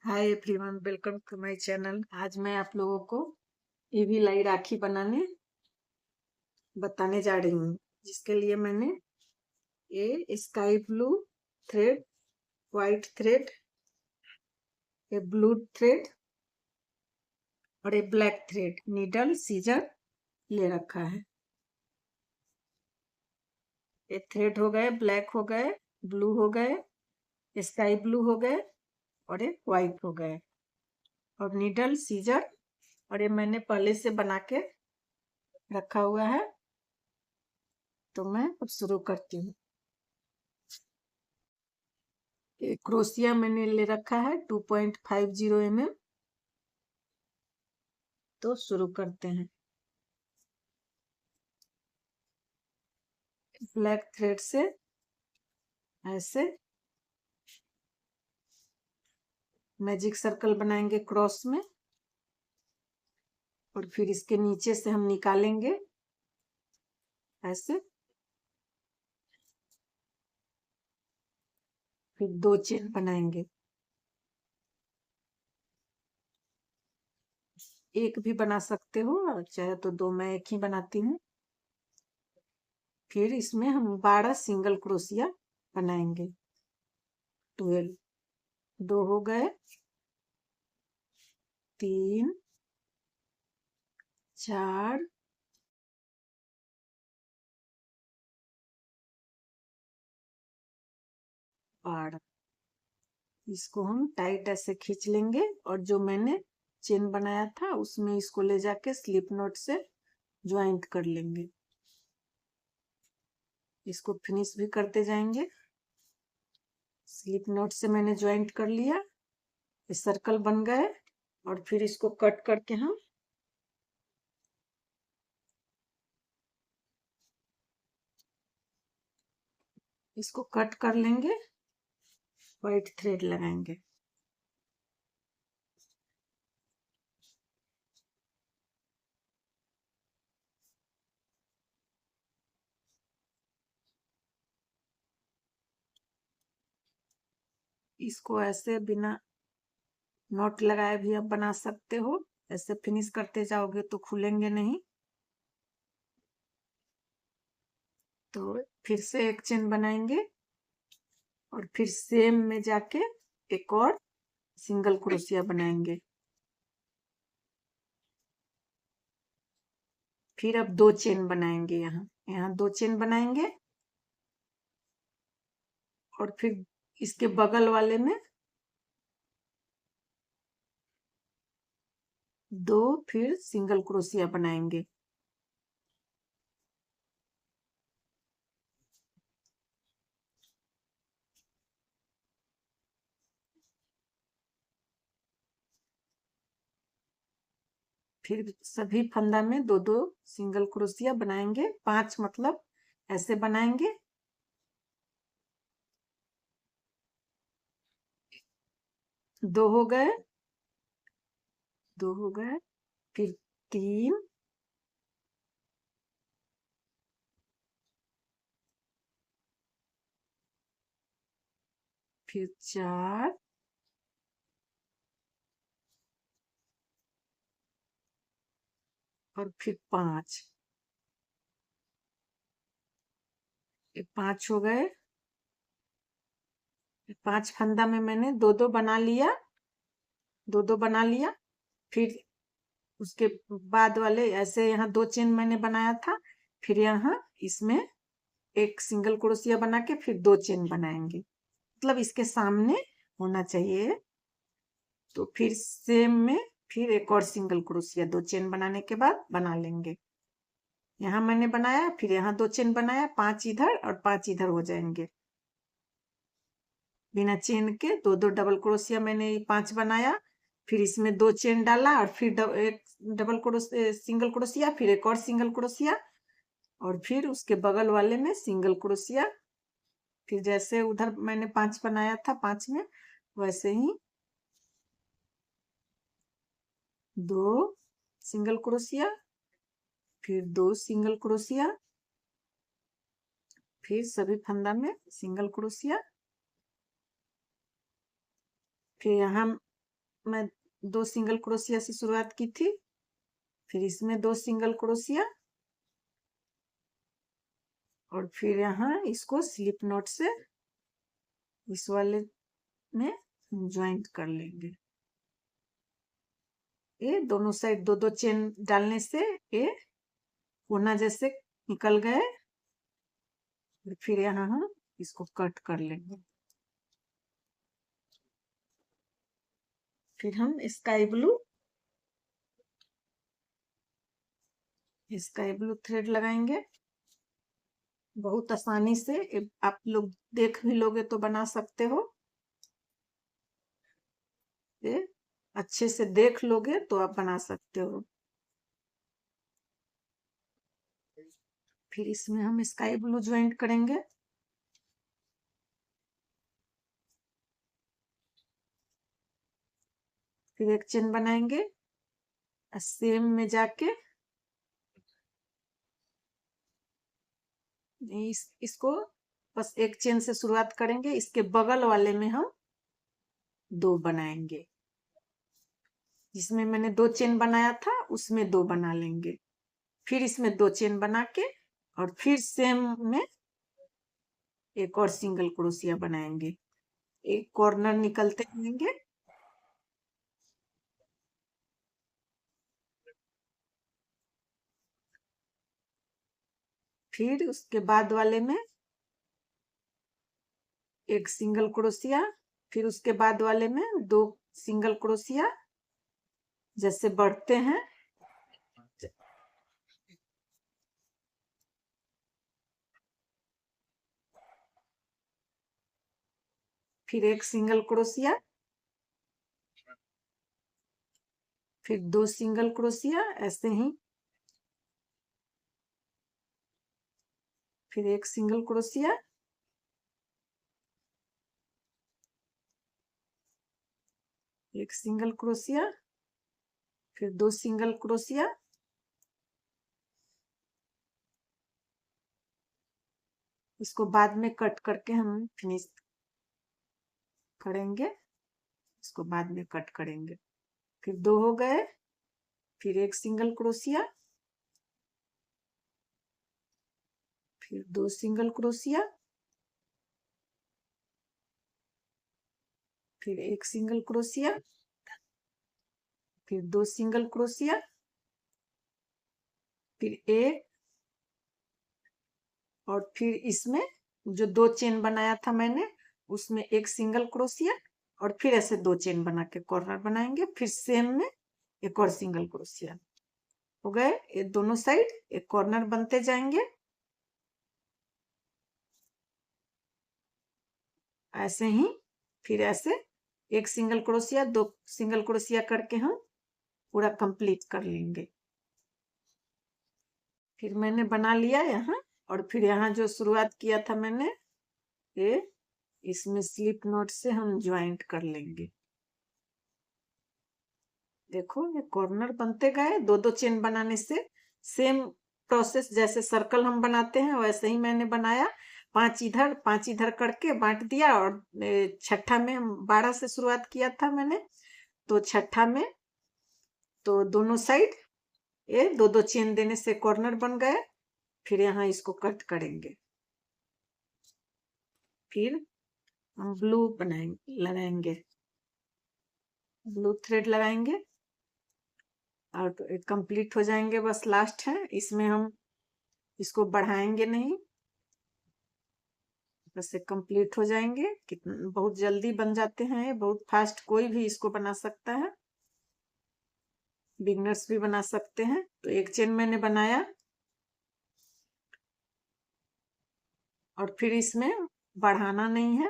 Hi everyone, welcome to my channel. आज मैं आप लोगों को ईवी लाई राखी बनाने बताने जा रही हूँ, जिसके लिए मैंने ये sky blue thread, white thread, ये ब्लू थ्रेड और ये ब्लैक थ्रेड, नीडल, सीजर ले रखा है। ये थ्रेड हो गए, ब्लैक हो गए, ब्लू हो गए, स्काई ब्लू हो गए और ये वाइट हो गए, और नीडल, सीजर और ये मैंने पहले से बना के रखा हुआ है। तो मैं अब शुरू करती हूँ। क्रोशिया मैंने ले रखा है 2.50 mm। तो शुरू करते हैं। ब्लैक थ्रेड से ऐसे मैजिक सर्कल बनाएंगे क्रॉस में, और फिर इसके नीचे से हम निकालेंगे ऐसे, फिर 2 चेन बनाएंगे। एक भी बना सकते हो, और चाहे तो 2, मैं एक ही बनाती हूँ। फिर इसमें हम 12 सिंगल क्रोशिया बनाएंगे। 12, 2 हो गए, 3, 4, 8। इसको हम टाइट ऐसे खींच लेंगे, और जो मैंने चेन बनाया था उसमें इसको ले जाके स्लिप नॉट से ज्वाइंट कर लेंगे। इसको फिनिश भी करते जाएंगे। स्लिप नॉट से मैंने ज्वाइंट कर लिया, ये सर्कल बन गए, और फिर इसको कट करके हम इसको कट कर लेंगे, व्हाइट थ्रेड लगाएंगे। इसको ऐसे बिना नॉट लगाए भी आप बना सकते हो। ऐसे फिनिश करते जाओगे तो खुलेंगे नहीं। तो फिर से एक चेन बनाएंगे, और फिर सेम में जाके एक और सिंगल क्रोशिया बनाएंगे। फिर अब 2 चेन बनाएंगे, यहाँ यहाँ 2 चेन बनाएंगे, और फिर इसके बगल वाले में 2 फिर सिंगल क्रोशिया बनाएंगे। फिर सभी फंदा में 2-2 सिंगल क्रोशिया बनाएंगे। 5 मतलब ऐसे बनाएंगे। 2 हो गए, 2 हो गए, फिर 3, फिर 4, और फिर 5। ये 5 हो गए। 5 फंदा में मैंने 2-2 बना लिया, 2-2 बना लिया। फिर उसके बाद वाले ऐसे यहाँ 2 चेन मैंने बनाया था, फिर यहाँ इसमें एक सिंगल क्रोशिया बना के फिर 2 चेन बनाएंगे, मतलब इसके सामने होना चाहिए। तो फिर सेम में फिर एक और सिंगल क्रोशिया 2 चेन बनाने के बाद बना लेंगे। यहाँ मैंने बनाया, फिर यहाँ 2 चेन बनाया, 5 इधर और 5 इधर हो जाएंगे। बिना चेन के 2-2 डबल क्रोशिया मैंने 5 बनाया, फिर इसमें 2 चेन डाला, और फिर एक डबल क्रोशिया, सिंगल क्रोशिया, फिर एक और सिंगल क्रोशिया, और फिर उसके बगल वाले में सिंगल क्रोशिया। फिर जैसे उधर मैंने 5 बनाया था, 5 में वैसे ही 2 सिंगल क्रोशिया, फिर 2 सिंगल क्रोशिया, फिर सभी फंदा में सिंगल क्रोशिया। फिर यहाँ मैं 2 सिंगल क्रोशिया से शुरुआत की थी, फिर इसमें 2 सिंगल क्रोशिया और फिर यहाँ इसको स्लिप नॉट से इस वाले में ज्वाइंट कर लेंगे। ये दोनों साइड 2-2 चेन डालने से ये कोना जैसे निकल गए। फिर यहाँ हम इसको कट कर लेंगे। फिर हम स्काई ब्लू थ्रेड लगाएंगे। बहुत आसानी से आप लोग देख भी लोगे तो बना सकते हो। ये अच्छे से देख लोगे तो आप बना सकते हो। फिर इसमें हम स्काई ब्लू ज्वाइंट करेंगे। फिर एक चेन बनाएंगे, सेम में जाके इसको बस एक चेन से शुरुआत करेंगे। इसके बगल वाले में हम 2 बनाएंगे। जिसमें मैंने 2 चेन बनाया था उसमें 2 बना लेंगे। फिर इसमें 2 चेन बना के और फिर सेम में एक और सिंगल क्रोशिया बनाएंगे। एक कॉर्नर निकलते रहेंगे। फिर उसके बाद वाले में एक सिंगल क्रोशिया, फिर उसके बाद वाले में 2 सिंगल क्रोशिया। जैसे बढ़ते हैं फिर एक सिंगल क्रोशिया, फिर 2 सिंगल क्रोशिया, ऐसे ही फिर एक सिंगल क्रोशिया, एक सिंगल क्रोशिया, फिर 2 सिंगल क्रोशिया, इसको बाद में कट करके हम फिनिश करेंगे। इसको बाद में कट करेंगे। फिर 2 हो गए, फिर एक सिंगल क्रोशिया, फिर 2 सिंगल क्रोशिया, फिर एक सिंगल क्रोशिया, फिर 2 सिंगल क्रोशिया, फिर एक और फिर इसमें जो 2 चेन बनाया था मैंने उसमें एक सिंगल क्रोशिया और फिर ऐसे 2 चेन बना के कॉर्नर बनाएंगे। फिर सेम में एक और सिंगल क्रोशिया। हो गए ये दोनों साइड एक कॉर्नर बनते जाएंगे। ऐसे ही फिर ऐसे एक सिंगल क्रोशिया 2 सिंगल क्रोशिया करके हम पूरा कंप्लीट कर लेंगे। फिर मैंने बना लिया यहाँ और फिर यहाँ जो शुरुआत किया था मैंने ये इसमें स्लिप नॉट से हम ज्वाइंट कर लेंगे। देखो ये कॉर्नर बनते गए 2-2 चेन बनाने से। सेम प्रोसेस जैसे सर्कल हम बनाते हैं वैसे ही मैंने बनाया। 5 इधर करके बांट दिया और छठा में 12 से शुरुआत किया था मैंने, तो छठा में तो दोनों साइड ये 2-2 चेन देने से कॉर्नर बन गए। फिर यहाँ इसको कट करेंगे। फिर हम ब्लू लगाएंगे, ब्लू थ्रेड लगाएंगे और कंप्लीट हो जाएंगे। बस लास्ट है, इसमें हम इसको बढ़ाएंगे नहीं, बस ये कंप्लीट हो जाएंगे। कितना बहुत जल्दी बन जाते हैं ये, बहुत फास्ट, कोई भी इसको बना सकता है, बिगनर्स भी बना सकते हैं। तो एक चेन मैंने बनाया और फिर इसमें बढ़ाना नहीं है,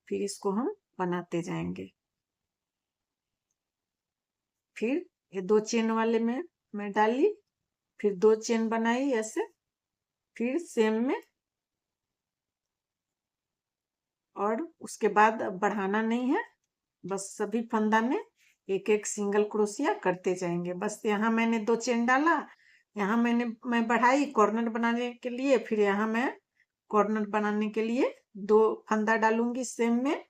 फिर इसको हम बनाते जाएंगे। फिर ये 2 चेन वाले में मैं डाली, फिर 2 चेन बनाई ऐसे, फिर सेम में और उसके बाद बढ़ाना नहीं है, बस सभी फंदा में एक एक सिंगल क्रोशिया करते जाएंगे। बस यहाँ मैंने 2 चेन डाला, यहाँ मैं बढ़ाई कॉर्नर बनाने के लिए, फिर यहाँ मैं कॉर्नर बनाने के लिए 2 फंदा डालूंगी सेम में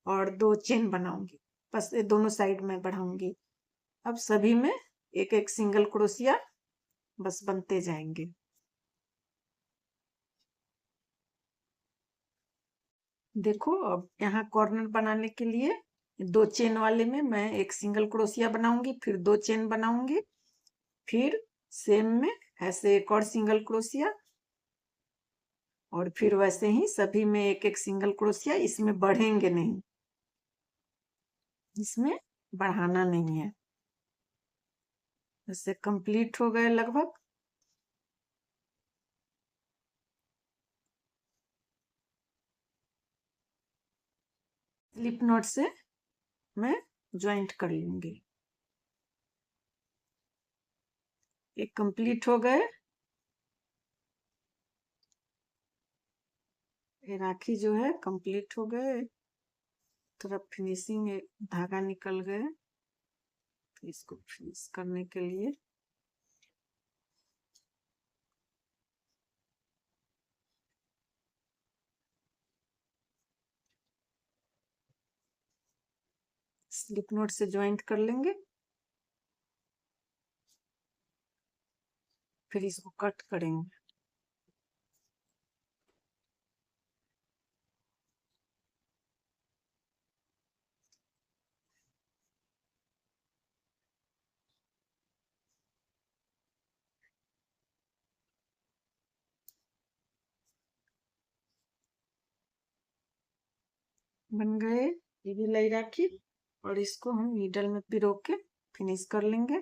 और 2 चेन बनाऊंगी। बस ये दोनों साइड में बढ़ाऊंगी। अब सभी में एक एक सिंगल क्रोशिया बस बनते जाएंगे। देखो अब यहाँ कॉर्नर बनाने के लिए 2 चेन वाले में मैं एक सिंगल क्रोशिया बनाऊंगी, फिर 2 चेन बनाऊंगी, फिर सेम में ऐसे एक और सिंगल क्रोशिया, और फिर वैसे ही सभी में एक एक सिंगल क्रोशिया। इसमें बढ़ेंगे नहीं, इसमें बढ़ाना नहीं है। इससे कंप्लीट हो गए लगभग। स्लिप नॉट से मैं ज्वाइंट कर लूंगी। एक कंप्लीट हो गए। ये राखी जो है कंप्लीट हो गए। थोड़ा फिनिशिंग धागा निकल गए, तो इसको फिनिश करने के लिए स्लिप नॉट से ज्वाइंट कर लेंगे, फिर इसको कट करेंगे। बन गए ये भी लाई राखी, और इसको हम नीडल में पिरो के फिनिश कर लेंगे।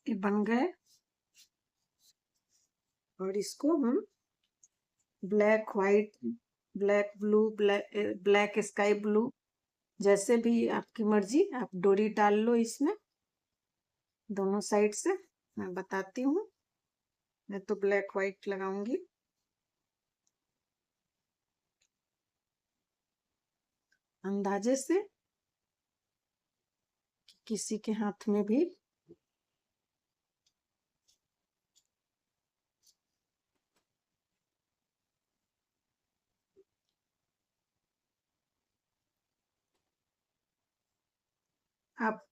ये बन गए, और इसको हम black white, black blue, black sky blue, जैसे भी आपकी मर्जी, आप डोरी डाल लो इसमें दोनों साइड से। मैं बताती हूँ, मैं तो ब्लैक व्हाइट लगाऊंगी। अंदाजे से किसी के हाथ में भी आप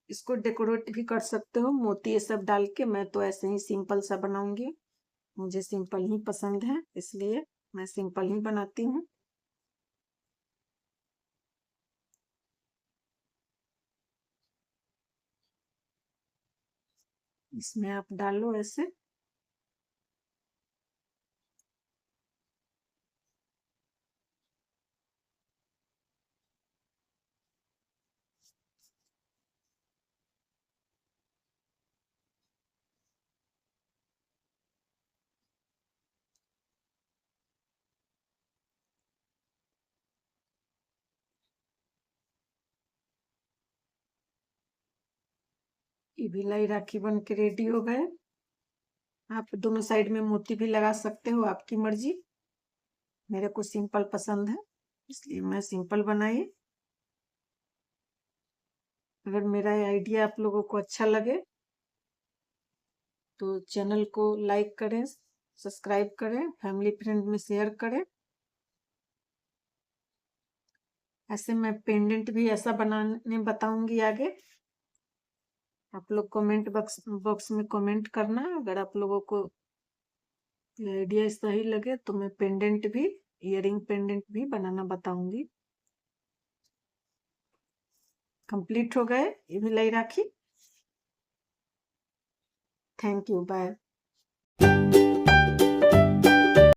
इसको डेकोरेट भी कर सकते हो, मोती ये सब डाल के। मैं तो ऐसे ही सिंपल सा बनाऊंगी, मुझे सिंपल ही पसंद है, इसलिए मैं सिंपल ही बनाती हूँ। इसमें आप डालो ऐसे। ये भी लाई राखी बन के रेडी हो गए। आप दोनों साइड में मोती भी लगा सकते हो, आपकी मर्जी। मेरे को सिंपल पसंद है, इसलिए मैं सिंपल बनाई। अगर मेरा आइडिया आप लोगों को अच्छा लगे तो चैनल को लाइक करें, सब्सक्राइब करें, फैमिली फ्रेंड में शेयर करें। ऐसे मैं पेंडेंट भी ऐसा बनाने बताऊंगी आगे। आप लोग कमेंट बॉक्स में कमेंट करना, अगर आप लोगों को आइडिया सही लगे तो मैं पेंडेंट भी, इयरिंग पेंडेंट भी बनाना बताऊंगी। कंप्लीट हो गए ये भी लाई राखी। Thank you, bye.